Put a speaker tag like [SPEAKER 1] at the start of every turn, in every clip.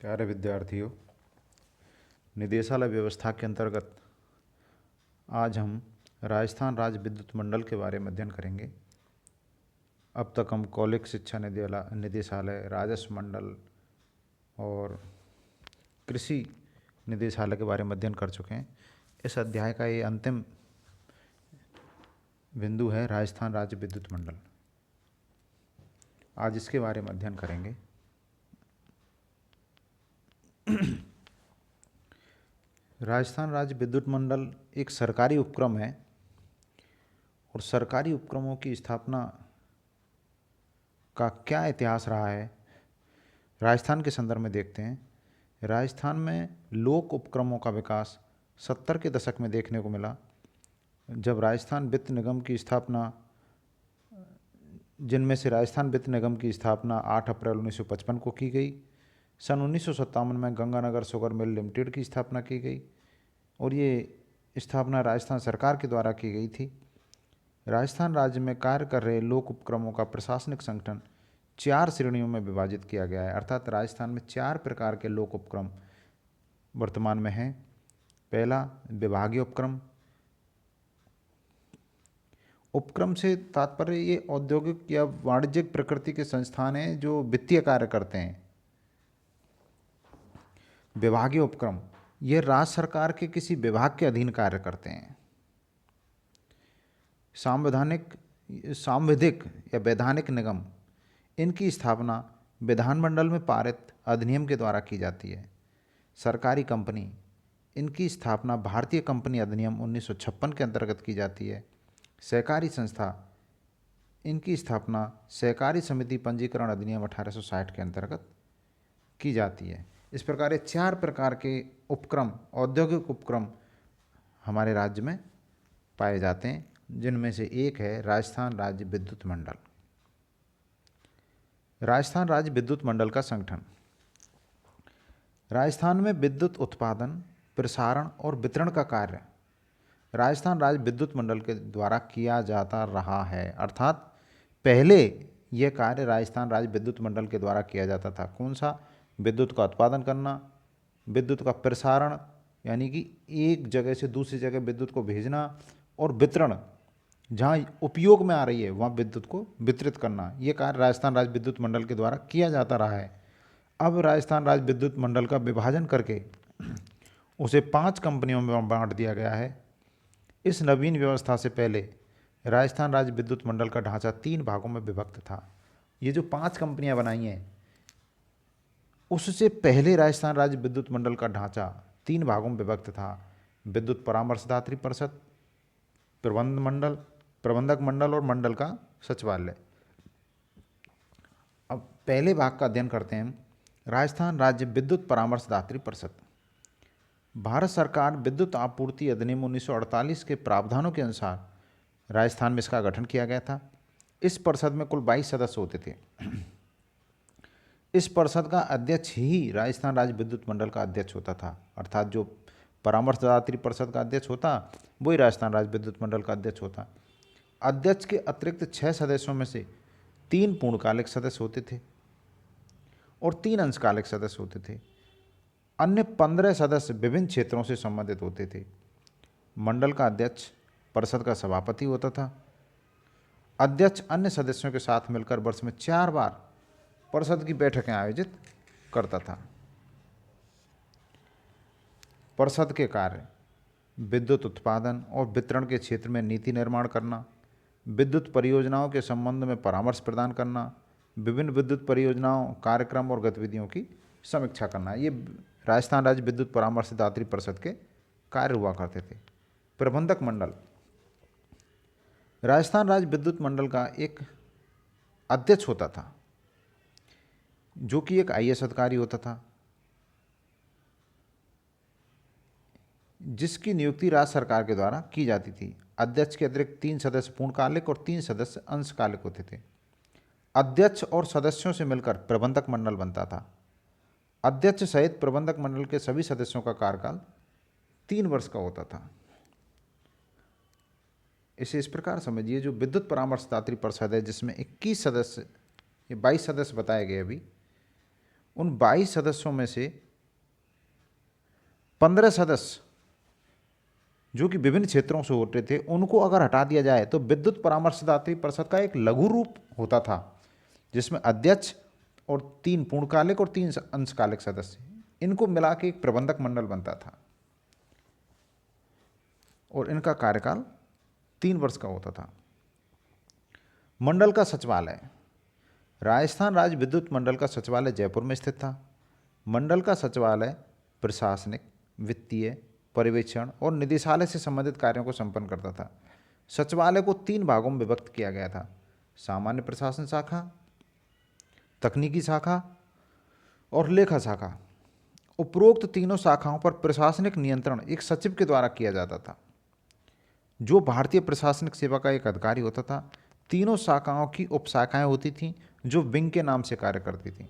[SPEAKER 1] प्यारे विद्यार्थियों, निदेशालय व्यवस्था के अंतर्गत आज हम राजस्थान राज्य विद्युत मंडल के बारे में अध्ययन करेंगे। अब तक हम कौलिक शिक्षा निदेशालय, राजस्व मंडल और कृषि निदेशालय के बारे में अध्ययन कर चुके हैं। इस अध्याय का ये अंतिम बिंदु है राजस्थान राज्य विद्युत मंडल। आज इसके बारे में अध्ययन करेंगे। राजस्थान राज्य विद्युत मंडल एक सरकारी उपक्रम है और सरकारी उपक्रमों की स्थापना का क्या इतिहास रहा है, राजस्थान के संदर्भ में देखते हैं। राजस्थान में लोक उपक्रमों का विकास 70 के दशक में देखने को मिला, जब राजस्थान वित्त निगम की स्थापना, जिनमें से राजस्थान वित्त निगम की स्थापना 8 अप्रैल 1955 को की गई। सन 1957 में गंगानगर शुगर मिल लिमिटेड की स्थापना की गई और ये स्थापना राजस्थान सरकार के द्वारा की गई थी। राजस्थान राज्य में कार्य कर रहे लोक उपक्रमों का प्रशासनिक संगठन 4 श्रेणियों में विभाजित किया गया है, अर्थात राजस्थान में 4 प्रकार के लोक उपक्रम वर्तमान में हैं। पहला, विभागीय उपक्रम। उपक्रम से तात्पर्य ये औद्योगिक या वाणिज्यिक प्रकृति के संस्थान हैं जो वित्तीय कार्य करते हैं। विभागीय उपक्रम ये राज्य सरकार के किसी विभाग के अधीन कार्य करते हैं। सांविधिक या वैधानिक निगम, इनकी स्थापना विधानमंडल में पारित अधिनियम के द्वारा की जाती है। सरकारी कंपनी, इनकी स्थापना भारतीय कंपनी अधिनियम 1956 के अंतर्गत की जाती है। सहकारी संस्था, इनकी स्थापना सहकारी समिति पंजीकरण अधिनियम 1860 के अंतर्गत की जाती है। इस प्रकार 4 प्रकार के उपक्रम, औद्योगिक उपक्रम हमारे राज्य में पाए जाते हैं, जिनमें से एक है राजस्थान राज्य विद्युत मंडल। राजस्थान राज्य विद्युत मंडल का संगठन। राजस्थान में विद्युत उत्पादन, प्रसारण और वितरण का कार्य राजस्थान राज्य विद्युत मंडल के द्वारा किया जाता रहा है, अर्थात पहले यह कार्य राजस्थान राज्य विद्युत मंडल के द्वारा किया जाता था। कौन सा? विद्युत का उत्पादन करना, विद्युत का प्रसारण यानी कि एक जगह से दूसरी जगह विद्युत को भेजना, और वितरण, जहाँ उपयोग में आ रही है वहाँ विद्युत को वितरित करना। ये कार्य राजस्थान राज्य विद्युत मंडल के द्वारा किया जाता रहा है। अब राजस्थान राज्य विद्युत मंडल का विभाजन करके उसे 5 कंपनियों में बांट दिया गया है। इस नवीन व्यवस्था से पहले राजस्थान राज्य विद्युत मंडल का ढांचा 3 भागों में विभक्त था। ये जो 5 कंपनियां बनाई हैं, उससे पहले राजस्थान राज्य विद्युत मंडल का ढांचा 3 भागों में विभक्त था। विद्युत परामर्शदात्री परिषद, प्रबंधक मंडल और मंडल का सचिवालय। अब पहले भाग का अध्ययन करते हैं। राजस्थान राज्य विद्युत परामर्शदात्री परिषद। भारत सरकार विद्युत आपूर्ति अधिनियम 1948 के प्रावधानों के अनुसार राजस्थान में इसका गठन किया गया था। इस परिषद में कुल 22 सदस्य होते थे। इस परिषद का अध्यक्ष ही राजस्थान राज्य विद्युत मंडल का अध्यक्ष होता था, अर्थात जो परामर्शदात्री परिषद का अध्यक्ष होता वही राजस्थान राज्य विद्युत मंडल का अध्यक्ष होता। अध्यक्ष के अतिरिक्त 6 सदस्यों में से 3 पूर्णकालिक सदस्य होते थे और 3 अंशकालिक सदस्य होते थे। अन्य 15 सदस्य विभिन्न क्षेत्रों से संबंधित होते थे। मंडल का अध्यक्ष परिषद का सभापति होता था। अध्यक्ष अन्य सदस्यों के साथ मिलकर वर्ष में 4 बार परिषद की बैठकें आयोजित करता था। परिषद के कार्य: विद्युत उत्पादन और वितरण के क्षेत्र में नीति निर्माण करना, विद्युत परियोजनाओं के संबंध में परामर्श प्रदान करना, विभिन्न विद्युत परियोजनाओं, कार्यक्रम और गतिविधियों की समीक्षा करना। ये राजस्थान राज्य विद्युत परामर्शदात्री परिषद के कार्य हुआ करते थे। प्रबंधक मंडल। राजस्थान राज्य विद्युत मंडल का एक अध्यक्ष होता था जो कि एक आईएएस अधिकारी होता था, जिसकी नियुक्ति राज्य सरकार के द्वारा की जाती थी। अध्यक्ष के अतिरिक्त 3 सदस्य पूर्णकालिक और 3 सदस्य अंशकालिक होते थे। अध्यक्ष और सदस्यों से मिलकर प्रबंधक मंडल बनता था। अध्यक्ष सहित प्रबंधक मंडल के सभी सदस्यों का कार्यकाल 3 वर्ष का होता था। इसे इस प्रकार समझिए, जो विद्युत परामर्शदात्री परिषद है जिसमें 21 सदस्य, ये 22 सदस्य बताए गए अभी, उन 22 सदस्यों में से 15 सदस्य जो कि विभिन्न क्षेत्रों से होते थे, उनको अगर हटा दिया जाए तो विद्युत परामर्शदात्री परिषद का एक लघु रूप होता था, जिसमें अध्यक्ष और 3 पूर्णकालिक और 3 अंशकालिक सदस्य, इनको मिला के एक प्रबंधक मंडल बनता था और इनका कार्यकाल 3 वर्ष का होता था। मंडल का सचिवालय, राजस्थान राज्य विद्युत मंडल का सचिवालय जयपुर में स्थित था। मंडल का सचिवालय प्रशासनिक, वित्तीय, पर्यवेक्षण और निदेशालय से संबंधित कार्यों को संपन्न करता था। सचिवालय को 3 भागों में विभक्त किया गया था: सामान्य प्रशासन शाखा, तकनीकी शाखा और लेखा शाखा। उपरोक्त तीनों शाखाओं पर प्रशासनिक नियंत्रण एक सचिव के द्वारा किया जाता था, जो भारतीय प्रशासनिक सेवा का एक अधिकारी होता था। तीनों शाखाओं की उपशाखाएं होती थीं, जो विंग के नाम से कार्य करती थीं।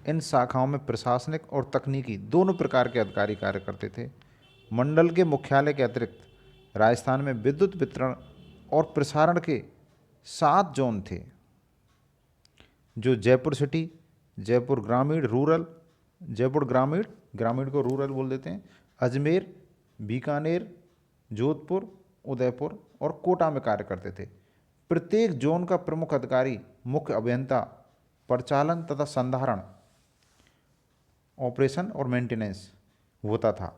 [SPEAKER 1] इन शाखाओं में प्रशासनिक और तकनीकी दोनों प्रकार के अधिकारी कार्य करते थे। मंडल के मुख्यालय के अतिरिक्त राजस्थान में विद्युत वितरण और प्रसारण के 7 जोन थे, जो जयपुर सिटी, जयपुर ग्रामीण रूरल, जयपुर ग्रामीण, ग्रामीण को रूरल बोल देते हैं, अजमेर, बीकानेर, जोधपुर, उदयपुर और कोटा में कार्य करते थे। प्रत्येक जोन का प्रमुख अधिकारी मुख्य अभियंता परिचालन तथा संधारण, ऑपरेशन और मेंटेनेंस होता था।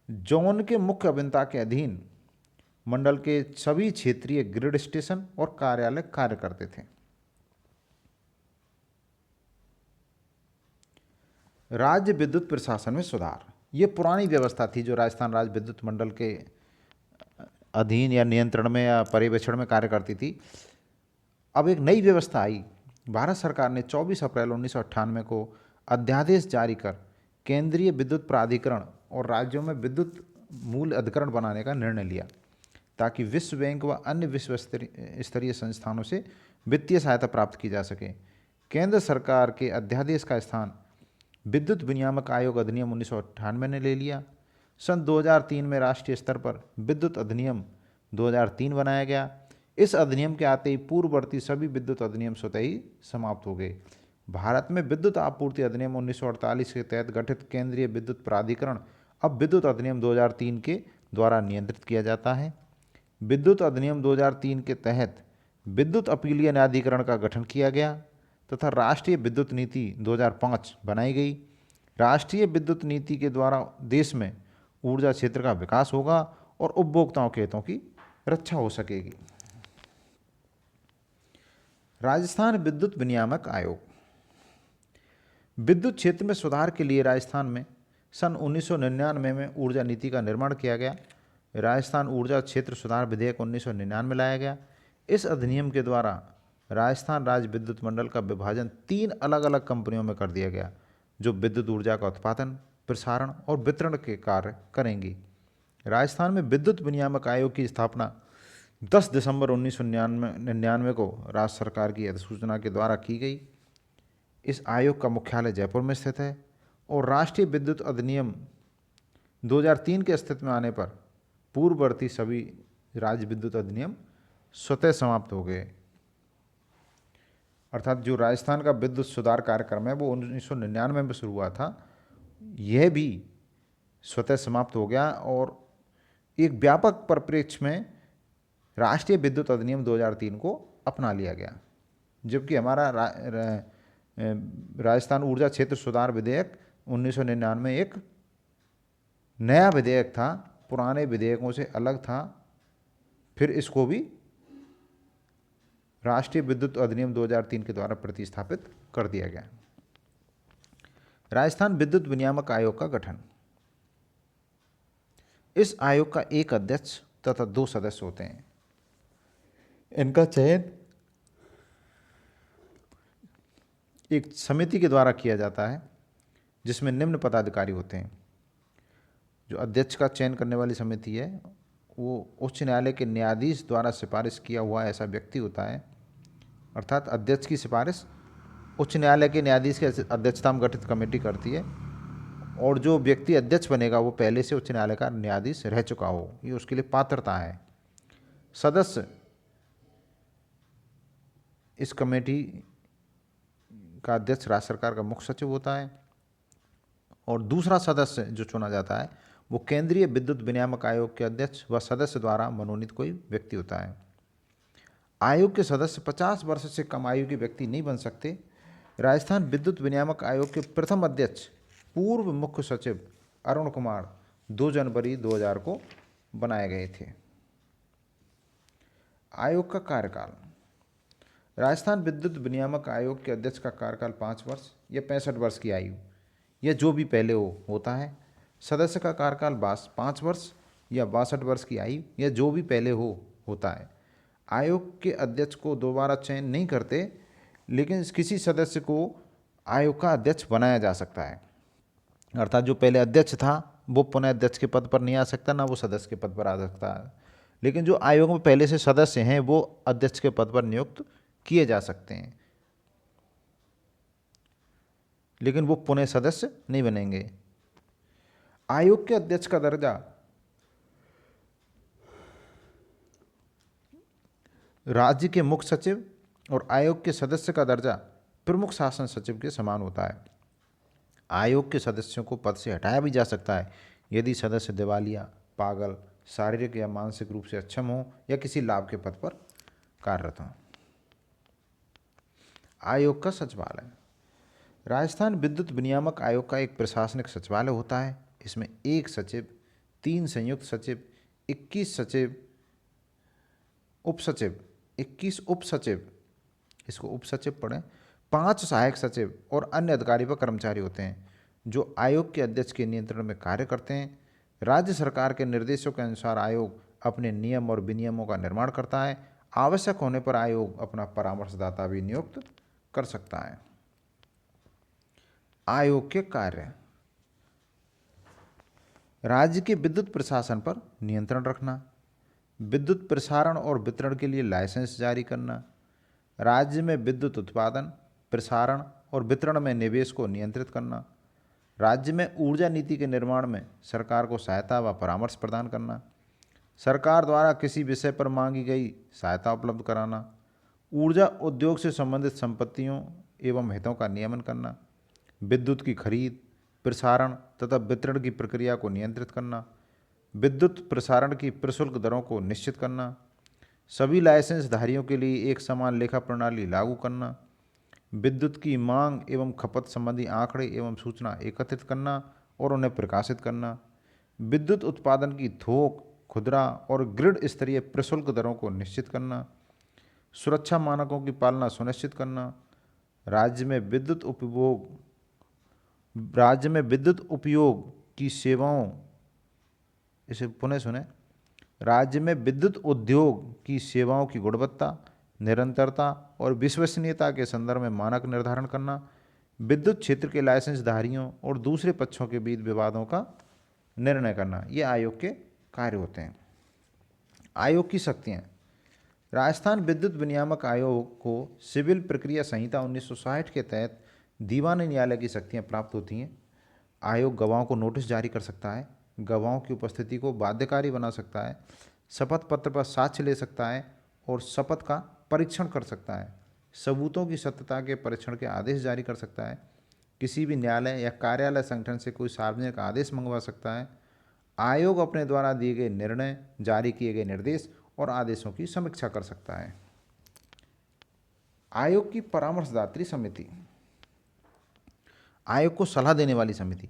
[SPEAKER 1] जोन के मुख्य अभियंता के अधीन मंडल के सभी क्षेत्रीय ग्रिड स्टेशन और कार्यालय कार्य करते थे। राज्य विद्युत प्रशासन में सुधार, ये पुरानी व्यवस्था थी जो राजस्थान राज्य विद्युत मंडल के अधीन या नियंत्रण में या पर्यवेक्षण में कार्य करती थी। अब एक नई व्यवस्था आई। भारत सरकार ने 24 अप्रैल 1998 को अध्यादेश जारी कर केंद्रीय विद्युत प्राधिकरण और राज्यों में विद्युत मूल्य अधिकरण बनाने का निर्णय लिया, ताकि विश्व बैंक व अन्य विश्व स्तरीय संस्थानों से वित्तीय सहायता प्राप्त की जा सके। केंद्र सरकार के अध्यादेश का स्थान विद्युत विनियामक आयोग अधिनियम 1998 ने ले लिया। सन 2003 में राष्ट्रीय स्तर पर विद्युत अधिनियम 2003 बनाया गया। इस अधिनियम के आते ही पूर्ववर्ती सभी विद्युत अधिनियम स्वतः ही समाप्त हो गए। भारत में विद्युत आपूर्ति अधिनियम 1948 के तहत गठित केंद्रीय विद्युत प्राधिकरण अब विद्युत अधिनियम 2003 के द्वारा नियंत्रित किया जाता है। विद्युत अधिनियम 2003 के तहत विद्युत अपीलीय न्यायाधिकरण का गठन किया गया तथा राष्ट्रीय विद्युत नीति 2005 बनाई गई। राष्ट्रीय विद्युत नीति के द्वारा देश में ऊर्जा क्षेत्र का विकास होगा और उपभोक्ताओं के हितों की रक्षा हो सकेगी। राजस्थान विद्युत विनियामक आयोग, विद्युत क्षेत्र में सुधार के लिए राजस्थान में सन 1999 में ऊर्जा नीति का निर्माण किया गया। राजस्थान ऊर्जा क्षेत्र सुधार विधेयक 1999 लाया गया। इस अधिनियम के द्वारा राजस्थान राज्य विद्युत मंडल का विभाजन 3 अलग अलग कंपनियों में कर दिया गया, जो विद्युत ऊर्जा का उत्पादन, प्रसारण और वितरण के कार्य करेंगी। राजस्थान में विद्युत विनियामक आयोग की स्थापना 10 दिसंबर 1999 को राज्य सरकार की अधिसूचना के द्वारा की गई। इस आयोग का मुख्यालय जयपुर में स्थित है और राष्ट्रीय विद्युत अधिनियम 2003 के अस्तित्व में आने पर पूर्ववर्ती सभी राज्य विद्युत अधिनियम स्वतः समाप्त हो गए। अर्थात जो राजस्थान का विद्युत सुधार कार्यक्रम है वो 1999 में शुरू हुआ था, यह भी स्वतः समाप्त हो गया और एक व्यापक परिप्रेक्ष्य में राष्ट्रीय विद्युत अधिनियम 2003 को अपना लिया गया। जबकि हमारा राजस्थान ऊर्जा क्षेत्र सुधार विधेयक 1999 एक नया विधेयक था, पुराने विधेयकों से अलग था। फिर इसको भी राष्ट्रीय विद्युत अधिनियम 2003 के द्वारा प्रतिस्थापित कर दिया गया। राजस्थान विद्युत विनियामक आयोग का गठन, इस आयोग का एक अध्यक्ष तथा 2 सदस्य होते हैं। इनका चयन एक समिति के द्वारा किया जाता है, जिसमें निम्न पदाधिकारी होते हैं। जो अध्यक्ष का चयन करने वाली समिति है वो उच्च न्यायालय के न्यायाधीश द्वारा सिफारिश किया हुआ ऐसा व्यक्ति होता है। अर्थात अध्यक्ष की सिफारिश उच्च न्यायालय के न्यायाधीश की अध्यक्षता में गठित कमेटी करती है और जो व्यक्ति अध्यक्ष बनेगा वो पहले से उच्च न्यायालय का न्यायाधीश रह चुका हो, ये उसके लिए पात्रता है। सदस्य इस कमेटी का अध्यक्ष राज्य सरकार का मुख्य सचिव होता है। और दूसरा सदस्य जो चुना जाता है वो केंद्रीय विद्युत विनियामक आयोग के अध्यक्ष व सदस्य द्वारा मनोनीत कोई व्यक्ति होता है। आयोग के सदस्य 50 वर्ष से कम आयु के व्यक्ति नहीं बन सकते। राजस्थान विद्युत विनियामक आयोग के प्रथम अध्यक्ष पूर्व मुख्य सचिव अरुण कुमार 2 जनवरी 2000 को बनाए गए थे। आयोग का कार्यकाल। राजस्थान विद्युत विनियामक आयोग के अध्यक्ष का कार्यकाल 5 वर्ष या 65 वर्ष की आयु या जो भी पहले होता है। सदस्य का कार्यकाल 5 वर्ष या 62 वर्ष की आयु या जो भी पहले होता है। आयोग के अध्यक्ष को दोबारा चयन नहीं करते, लेकिन किसी सदस्य को आयोग का अध्यक्ष बनाया जा सकता है। अर्थात जो पहले अध्यक्ष था वो पुनः अध्यक्ष के पद पर नहीं आ सकता, ना वो सदस्य के पद पर आ सकता है। लेकिन जो आयोग में पहले से सदस्य हैं वो अध्यक्ष के पद पर नियुक्त किए जा सकते हैं, लेकिन वो पुनः सदस्य नहीं बनेंगे। आयोग के अध्यक्ष का दर्जा राज्य के मुख्य सचिव और आयोग के सदस्य का दर्जा प्रमुख शासन सचिव के समान होता है। आयोग के सदस्यों को पद से हटाया भी जा सकता है यदि सदस्य दिवालिया, पागल, शारीरिक या मानसिक रूप से अक्षम हो या किसी लाभ के पद पर कार्यरत हो। आयोग का सचिवालय। राजस्थान विद्युत विनियामक आयोग का एक प्रशासनिक सचिवालय होता है। इसमें 1 सचिव, 3 संयुक्त सचिव, 21 सचिव, उपसचिव, 21 उपसचिव, इसको उपसचिव पढ़ें, 5 सहायक सचिव और अन्य अधिकारी व कर्मचारी होते हैं जो आयोग के अध्यक्ष के नियंत्रण में कार्य करते हैं। राज्य सरकार के निर्देशों के अनुसार आयोग अपने नियम और विनियमों का निर्माण करता है। आवश्यक होने पर आयोग अपना परामर्शदाता भी नियुक्त कर सकता है। आयोग के कार्य। राज्य के विद्युत प्रशासन पर नियंत्रण रखना, विद्युत प्रसारण और वितरण के लिए लाइसेंस जारी करना, राज्य में विद्युत उत्पादन, प्रसारण और वितरण में निवेश को नियंत्रित करना, राज्य में ऊर्जा नीति के निर्माण में सरकार को सहायता व परामर्श प्रदान करना, सरकार द्वारा किसी विषय पर मांगी गई सहायता उपलब्ध कराना, ऊर्जा उद्योग से संबंधित संपत्तियों एवं हितों का नियमन करना, विद्युत की खरीद, प्रसारण तथा वितरण की प्रक्रिया को नियंत्रित करना, विद्युत प्रसारण की प्रशुल्क दरों को निश्चित करना, सभी लाइसेंस धारियों के लिए एक समान लेखा प्रणाली लागू करना, विद्युत की मांग एवं खपत संबंधी आंकड़े एवं सूचना एकत्रित करना और उन्हें प्रकाशित करना, विद्युत उत्पादन की थोक, खुदरा और ग्रिड स्तरीय प्रशुल्क दरों को निश्चित करना, सुरक्षा मानकों की पालना सुनिश्चित करना, राज्य में विद्युत उपयोग की सेवाओं, इसे पुनः सुने, राज्य में विद्युत उद्योग की सेवाओं की गुणवत्ता, निरंतरता और विश्वसनीयता के संदर्भ में मानक निर्धारण करना, विद्युत क्षेत्र के लाइसेंस धारियों और दूसरे पक्षों के बीच विवादों का निर्णय करना, ये आयोग के कार्य होते हैं। आयोग की शक्तियाँ। राजस्थान विद्युत विनियामक आयोग को सिविल प्रक्रिया संहिता 1960 के तहत दीवानी न्यायालय की शक्तियाँ प्राप्त होती हैं। आयोग गवाहों को नोटिस जारी कर सकता है, गवाहों की उपस्थिति को बाध्यकारी बना सकता है, शपथ पत्र पर साक्ष्य ले सकता है और शपथ का परीक्षण कर सकता है, सबूतों की सत्यता के परीक्षण के आदेश जारी कर सकता है, किसी भी न्यायालय या कार्यालय संगठन से कोई सार्वजनिक आदेश मंगवा सकता है। आयोग अपने द्वारा दिए गए निर्णय, जारी किए गए निर्देश और आदेशों की समीक्षा कर सकता है। आयोग की परामर्शदात्री समिति। आयोग को सलाह देने वाली समिति।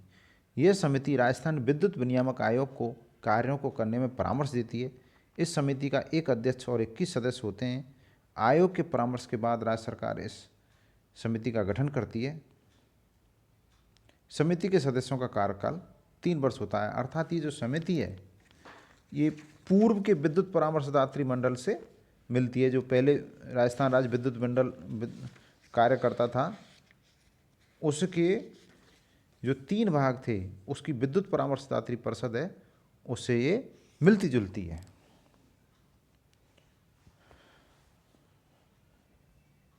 [SPEAKER 1] यह समिति राजस्थान विद्युत विनियामक आयोग को कार्यों को करने में परामर्श देती है। इस समिति का एक अध्यक्ष और 21 सदस्य होते हैं। आयोग के परामर्श के बाद राज्य सरकार इस समिति का गठन करती है। समिति के सदस्यों का कार्यकाल 3 वर्ष होता है। अर्थात ये जो समिति है ये पूर्व के विद्युत परामर्शदात्री मंडल से मिलती है। जो पहले राजस्थान राज्य विद्युत मंडल कार्य करता था उसके जो 3 भाग थे उसकी विद्युत परामर्शदात्री परिषद है, उससे ये मिलती जुलती है।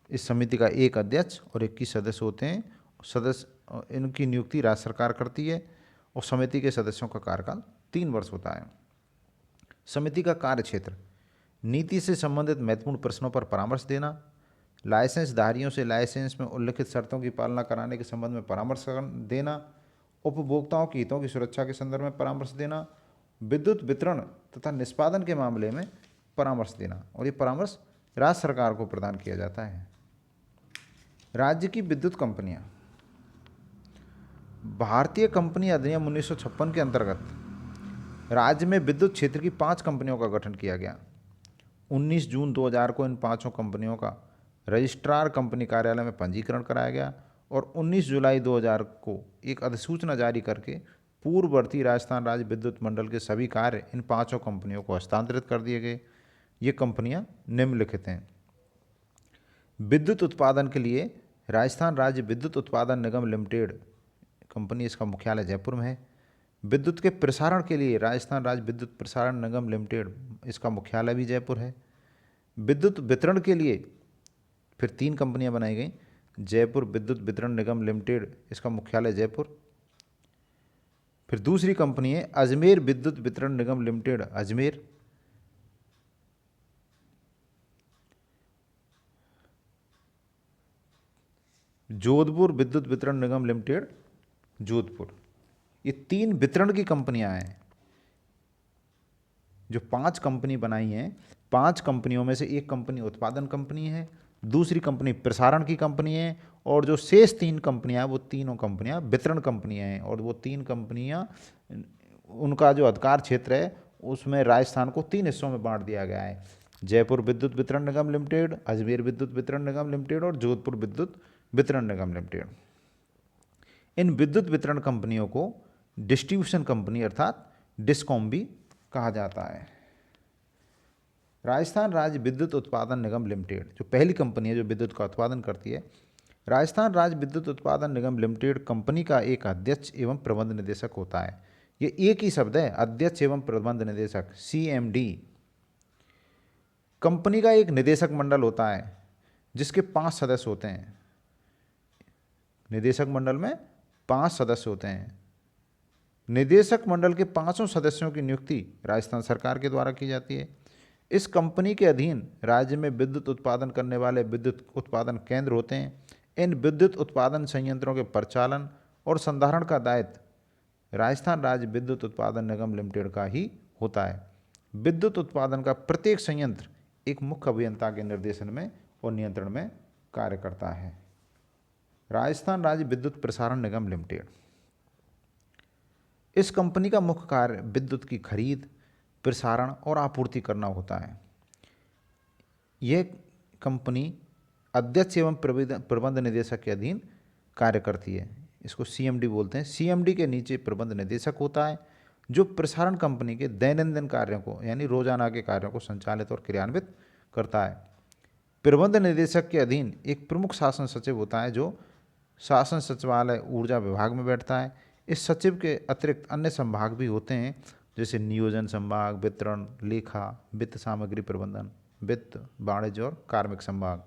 [SPEAKER 1] इस समिति का एक अध्यक्ष और 21 सदस्य होते हैं। सदस्य इनकी नियुक्ति राज्य सरकार करती है और समिति के सदस्यों का कार्यकाल 3 वर्ष होता है। समिति का कार्य क्षेत्र। नीति से संबंधित महत्वपूर्ण प्रश्नों पर परामर्श देना, लाइसेंस धारियों से लाइसेंस में उल्लिखित शर्तों की पालना कराने के संबंध में परामर्श देना, उपभोक्ताओं के हितों की सुरक्षा के संदर्भ में परामर्श देना, विद्युत वितरण तथा निष्पादन के मामले में परामर्श देना, और ये परामर्श राज्य सरकार को प्रदान किया जाता है। राज्य की विद्युत कंपनियां। भारतीय कंपनी अधिनियम 1956 के अंतर्गत राज्य में विद्युत क्षेत्र की 5 कंपनियों का गठन किया गया। 19 जून 2000 को इन 5 कंपनियों का रजिस्ट्रार कंपनी कार्यालय में पंजीकरण कराया गया और 19 जुलाई 2000 को एक अधिसूचना जारी करके पूर्ववर्ती राजस्थान राज्य विद्युत मंडल के सभी कार्य इन 5 कंपनियों को हस्तांतरित कर दिए गए। ये कंपनियां निम्नलिखित हैं। विद्युत उत्पादन के लिए राजस्थान राज्य विद्युत उत्पादन निगम लिमिटेड कंपनी, इसका मुख्यालय जयपुर में है। विद्युत के प्रसारण के लिए राजस्थान राज्य विद्युत प्रसारण निगम लिमिटेड, इसका मुख्यालय भी जयपुर है। विद्युत वितरण के लिए फिर 3 कंपनियां बनाई गई। जयपुर विद्युत वितरण निगम लिमिटेड, इसका मुख्यालय जयपुर। फिर दूसरी कंपनी है अजमेर विद्युत वितरण निगम लिमिटेड, अजमेर। जोधपुर विद्युत वितरण निगम लिमिटेड, जोधपुर। ये 3 वितरण की कंपनियां हैं। जो 5 कंपनी बनाई हैं, 5 कंपनियों में से एक कंपनी उत्पादन कंपनी है, दूसरी कंपनी प्रसारण की कंपनी है, और जो शेष 3 कंपनियां वो तीनों कंपनियां वितरण कंपनियां हैं। और वो 3 कंपनियां, उनका जो अधिकार क्षेत्र है उसमें राजस्थान को 3 हिस्सों में बांट दिया गया है। जयपुर विद्युत वितरण निगम लिमिटेड, अजमेर विद्युत वितरण निगम लिमिटेड और जोधपुर विद्युत वितरण निगम लिमिटेड। इन विद्युत वितरण कंपनियों को डिस्ट्रीब्यूशन कंपनी अर्थात डिस्कॉम भी कहा जाता है। राजस्थान राज्य विद्युत उत्पादन निगम लिमिटेड जो पहली कंपनी है जो विद्युत का उत्पादन करती है। राजस्थान राज्य विद्युत उत्पादन निगम लिमिटेड कंपनी का एक अध्यक्ष एवं प्रबंध निदेशक होता है। ये एक ही शब्द है, अध्यक्ष एवं प्रबंध निदेशक, CMD। कंपनी का एक निदेशक मंडल होता है जिसके 5 सदस्य होते हैं। निदेशक मंडल में 5 सदस्य होते हैं। निदेशक मंडल के 5 सदस्यों की नियुक्ति राजस्थान सरकार के द्वारा की जाती है। इस कंपनी के अधीन राज्य में विद्युत उत्पादन करने वाले विद्युत उत्पादन केंद्र होते हैं। इन विद्युत उत्पादन संयंत्रों के परिचालन और संधारण का दायित्व राजस्थान राज्य विद्युत उत्पादन निगम लिमिटेड का ही होता है। विद्युत उत्पादन का प्रत्येक संयंत्र एक मुख्य अभियंता के निर्देशन में और नियंत्रण में कार्य करता है। राजस्थान राज्य विद्युत प्रसारण निगम लिमिटेड, इस कंपनी का मुख्य कार्य विद्युत की खरीद, प्रसारण और आपूर्ति करना होता है। यह कंपनी अध्यक्ष एवं प्रबंध निदेशक के अधीन कार्य करती है। इसको CMD बोलते हैं। CMD के नीचे प्रबंध निदेशक होता है जो प्रसारण कंपनी के दैनंदिन कार्यों को यानी रोजाना के कार्यों को संचालित और क्रियान्वित करता है। प्रबंध निदेशक के अधीन एक प्रमुख शासन सचिव होता है जो शासन सचिवालय ऊर्जा विभाग में बैठता है। इस सचिव के अतिरिक्त अन्य संभाग भी होते हैं जैसे नियोजन संभाग, वितरण, लेखा, वित्त सामग्री प्रबंधन, वित्त, वाणिज्य और कार्मिक संभाग।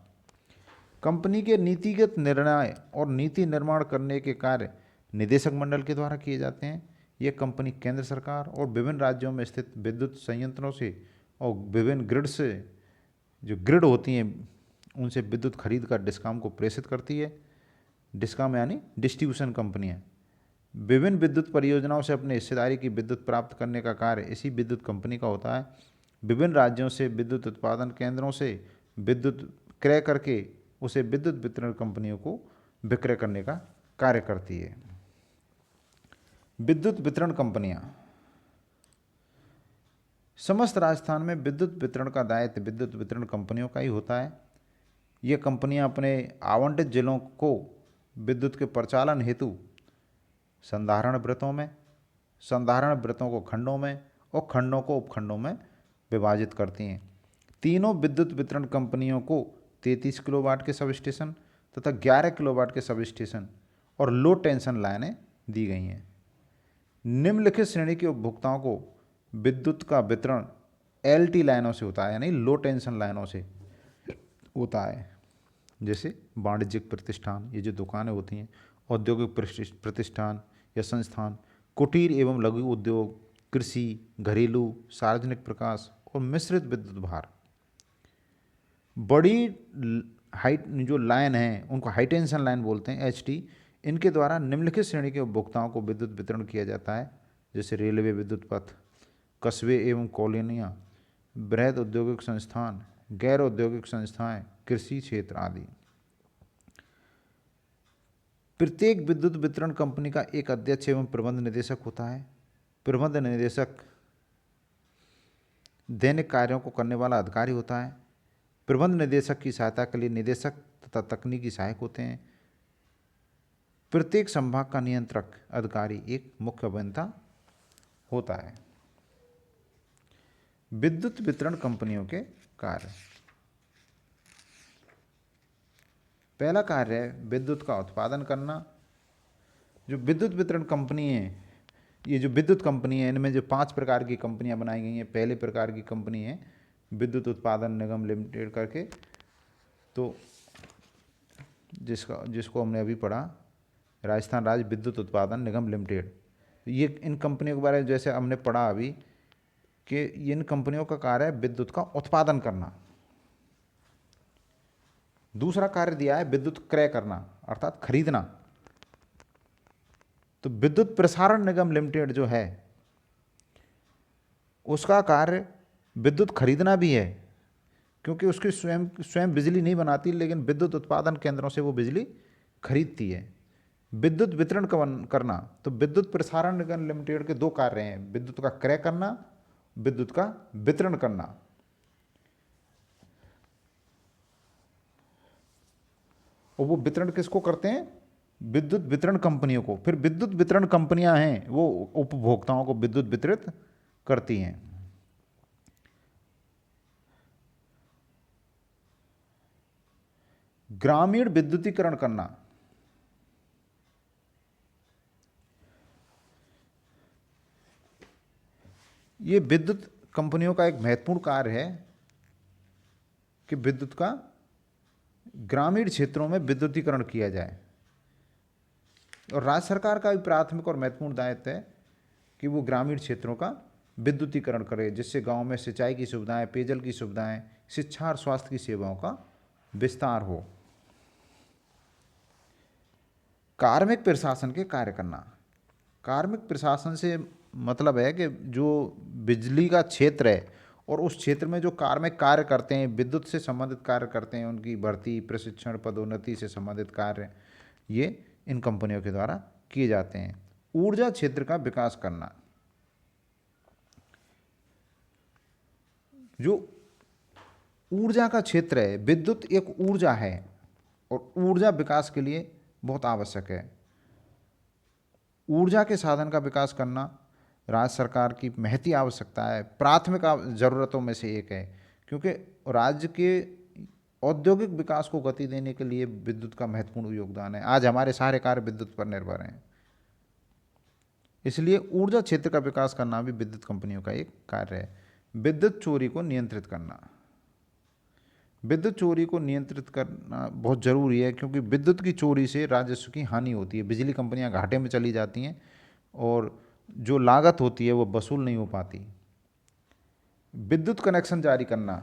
[SPEAKER 1] कंपनी के नीतिगत निर्णय और नीति निर्माण करने के कार्य निदेशक मंडल के द्वारा किए जाते हैं। यह कंपनी केंद्र सरकार और विभिन्न राज्यों में स्थित विद्युत संयंत्रों से और विभिन्न ग्रिड से, जो ग्रिड होती हैं उनसे विद्युत खरीद कर डिस्कॉम को प्रेषित करती है। डिस्कॉम यानी डिस्ट्रीब्यूशन कंपनी है। विभिन्न विद्युत परियोजनाओं से अपनी हिस्सेदारी की विद्युत प्राप्त करने का कार्य इसी विद्युत कंपनी का होता है। विभिन्न राज्यों से विद्युत उत्पादन केंद्रों से विद्युत क्रय करके उसे विद्युत वितरण कंपनियों को विक्रय करने का कार्य करती है। विद्युत वितरण कंपनियां, समस्त राजस्थान में विद्युत वितरण का दायित्व विद्युत वितरण कंपनियों का ही होता है। ये कंपनियां अपने आवंटित जिलों को विद्युत के परिचालन हेतु संधारण वृत्तों में, संधारण वृत्तों को खंडों में और खंडों को उपखंडों में विभाजित करती हैं। तीनों विद्युत वितरण कंपनियों को 33 किलोवाट के सब स्टेशन तथा 11 किलोवाट के सब स्टेशन और लो टेंशन लाइनें दी गई हैं। निम्नलिखित श्रेणी के उपभोक्ताओं को विद्युत का वितरण LT लाइनों से होता है यानी लो टेंशन लाइनों से होता है, जैसे वाणिज्यिक प्रतिष्ठान, ये जो दुकानें होती हैं, औद्योगिक प्रतिष्ठान या संस्थान, कुटीर एवं लघु उद्योग, कृषि, घरेलू, सार्वजनिक प्रकाश और मिश्रित विद्युत भार। बड़ी हाइट जो लाइन है उनको हाई टेंशन लाइन बोलते हैं HT। इनके द्वारा निम्नलिखित श्रेणी के उपभोक्ताओं को विद्युत वितरण किया जाता है, जैसे रेलवे विद्युत पथ, कस्बे एवं कॉलोनियाँ, बृहद औद्योगिक संस्थान, गैर औद्योगिक संस्थाएं, कृषि क्षेत्र आदि। प्रत्येक विद्युत वितरण कंपनी का एक अध्यक्ष एवं प्रबंध निदेशक होता है। प्रबंध निदेशक दैनिक कार्यों को करने वाला अधिकारी होता है। प्रबंध निदेशक की सहायता के लिए निदेशक तथा तकनीकी सहायक होते हैं। प्रत्येक संभाग का नियंत्रक अधिकारी एक मुख्य अभियंता होता है। विद्युत वितरण कंपनियों के कार्य। पहला कार्य है विद्युत का उत्पादन करना। जो विद्युत वितरण कंपनी है, ये जो विद्युत कंपनी है, इनमें जो 5 प्रकार की कंपनियां बनाई गई हैं। पहले प्रकार की कंपनी है विद्युत उत्पादन निगम लिमिटेड करके, तो जिसको हमने अभी पढ़ा, राजस्थान राज्य विद्युत उत्पादन निगम लिमिटेड। ये इन कंपनियों के बारे में जैसे हमने पढ़ा अभी कि इन कंपनियों का कार्य है विद्युत का उत्पादन करना। दूसरा कार्य दिया है विद्युत क्रय करना, अर्थात खरीदना। तो विद्युत प्रसारण निगम लिमिटेड जो है उसका कार्य विद्युत खरीदना भी है, क्योंकि उसकी स्वयं बिजली नहीं बनाती, लेकिन विद्युत उत्पादन केंद्रों से वो बिजली खरीदती है। विद्युत वितरण करना, तो विद्युत प्रसारण निगम लिमिटेड के 2 कार्य हैं, विद्युत का क्रय करना, विद्युत का वितरण करना। और वो वितरण किसको करते हैं? विद्युत वितरण कंपनियों को। फिर विद्युत वितरण कंपनियां हैं वो उपभोक्ताओं को विद्युत वितरित करती हैं। ग्रामीण विद्युतीकरण करना, ये विद्युत कंपनियों का एक महत्वपूर्ण कार्य है कि विद्युत का ग्रामीण क्षेत्रों में विद्युतीकरण किया जाए। और राज्य सरकार का भी प्राथमिक और महत्वपूर्ण दायित्व है कि वो ग्रामीण क्षेत्रों का विद्युतीकरण करे, जिससे गांव में सिंचाई की सुविधाएं, पेयजल की सुविधाएं, शिक्षा और स्वास्थ्य की सेवाओं का विस्तार हो। कार्मिक प्रशासन के कार्य करना। कार्मिक प्रशासन से मतलब है कि जो बिजली का क्षेत्र है और उस क्षेत्र में जो कार्मिक कार्य करते हैं, विद्युत से संबंधित कार्य करते हैं, उनकी भर्ती, प्रशिक्षण, पदोन्नति से संबंधित कार्य, ये इन कंपनियों के द्वारा किए जाते हैं। ऊर्जा क्षेत्र का विकास करना। जो ऊर्जा का क्षेत्र है, विद्युत एक ऊर्जा है और ऊर्जा विकास के लिए बहुत आवश्यक है। ऊर्जा के साधन का विकास करना राज्य सरकार की महती आवश्यकता है, प्राथमिक ज़रूरतों में से एक है, क्योंकि राज्य के औद्योगिक विकास को गति देने के लिए विद्युत का महत्वपूर्ण योगदान है। आज हमारे सारे कार्य विद्युत पर निर्भर हैं, इसलिए ऊर्जा क्षेत्र का विकास करना भी विद्युत कंपनियों का एक कार्य है। विद्युत चोरी को नियंत्रित करना। विद्युत चोरी को नियंत्रित करना बहुत ज़रूरी है, क्योंकि विद्युत की चोरी से राजस्व की हानि होती है। बिजली कंपनियां घाटे में चली जाती हैं और जो लागत होती है वो वसूल नहीं हो पाती। विद्युत कनेक्शन जारी करना।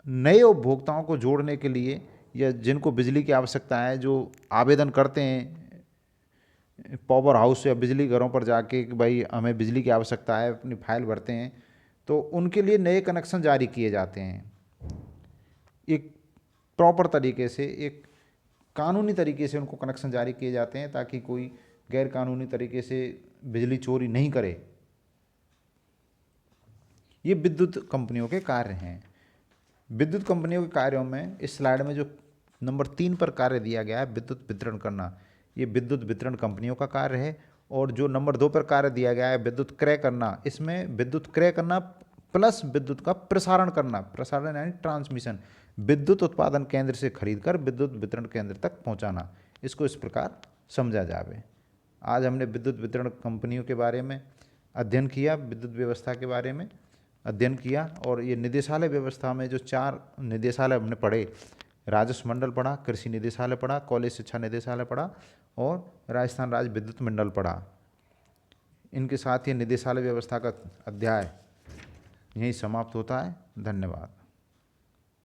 [SPEAKER 1] नए उपभोक्ताओं को जोड़ने के लिए या जिनको बिजली की आवश्यकता है, जो आवेदन करते हैं पावर हाउस या बिजली घरों पर जाके कि भाई हमें बिजली की आवश्यकता है, अपनी फाइल भरते हैं, तो उनके लिए नए कनेक्शन जारी किए जाते हैं। एक प्रॉपर तरीके से, एक कानूनी तरीके से उनको कनेक्शन जारी किए जाते हैं, ताकि कोई गैर कानूनी तरीके से बिजली चोरी नहीं करे। ये विद्युत कंपनियों के कार्य हैं। विद्युत कंपनियों के कार्यों में इस स्लाइड में जो नंबर 3 पर कार्य दिया गया है, विद्युत वितरण करना, ये विद्युत वितरण कंपनियों का कार्य है। और जो नंबर 2 पर कार्य दिया गया है विद्युत क्रय करना, इसमें विद्युत क्रय करना प्लस विद्युत का प्रसारण करना, प्रसारण यानी ट्रांसमिशन, विद्युत उत्पादन केंद्र से खरीदकर विद्युत वितरण केंद्र तक पहुंचाना, इसको इस प्रकार समझा जावे। आज हमने विद्युत वितरण कंपनियों के बारे में अध्ययन किया, विद्युत व्यवस्था के बारे में अध्ययन किया। और ये निदेशालय व्यवस्था में जो 4 निदेशालय हमने पढ़े, राजस्व मंडल पढ़ा, कृषि निदेशालय पढ़ा, कॉलेज शिक्षा निदेशालय पढ़ा और राजस्थान राज्य विद्युत मंडल पढ़ा। इनके साथ ये निदेशालय व्यवस्था का अध्याय यहीं समाप्त होता है। धन्यवाद।